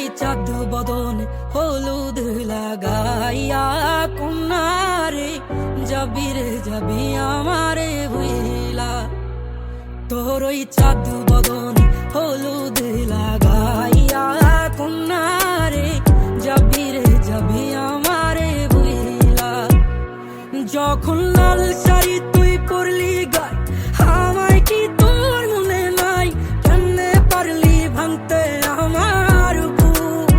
ওই চাঁদ বদন হলুদ লাগাইয়া কন্যারে যাবি রে যাবি আমারে ভুইলা। তোর ওই চাঁদ বদন হলুদ লাগাইয়া কন্যারে যাবি রে যাবি আমারে ভুইলা। যখন লাল শাড়ি তুই পরলি গায় আমায় কি তোর মনে নাই? কেমনে পারলি ভাঙতে আমার বুক?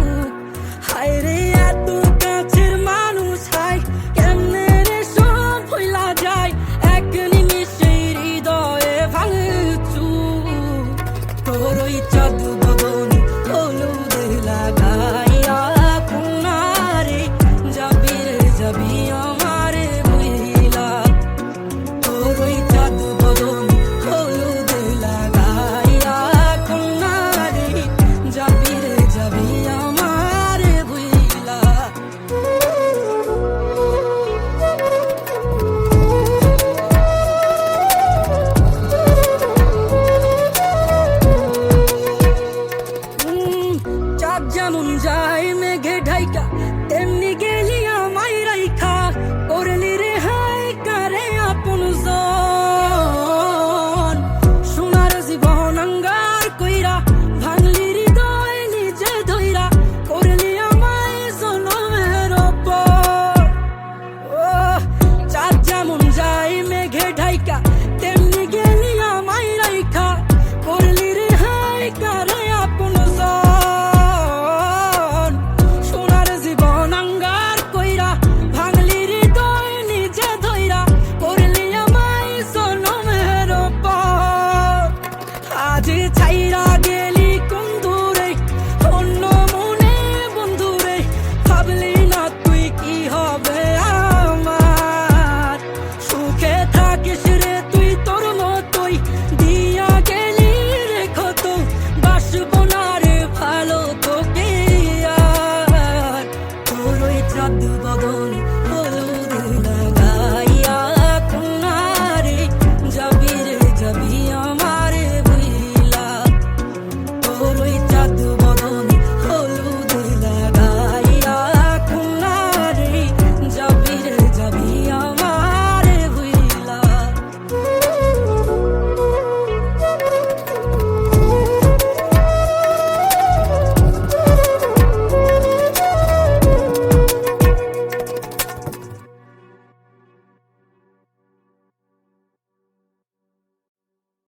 হায় রে এত কাছের মানুষ, হায় কেমনে রে সব ভুইলা যায় এক নিমিষে হৃদয়ে ভাঙচু। তোর ওই চাঁদ বদন হলুদ লাগাইয়া কন্যারে যাবি রে যাবি আমারে ভুইলা। তোর ওই চাঁদ বদন হলুদ লাগাইয়া কন্যারে যাবি রে যাবি আমারে ভুইলা। চাঁদ যেমন যায় মেঘে ঢাইকা তেমনি গেলি আমায় রাইখা। করলি রে হায় কারে আপন জন, সোনার জীবন আঙ্গার কইরা ভাঙলি হৃদয় নিজে ধইরা। করলি আমায় জনমের উপর। ও চাঁদ যেমন যায় মেঘে ঢাইকা তেমনি গেলি আমায় রাইখা। করলি রে হায় কারে আপন জন, সোনার জীবন আঙ্গার কইরা ভাঙলি হৃদয় নিজে ধইরা। করলি আমায় জনমের উপর। আজ ছাইরা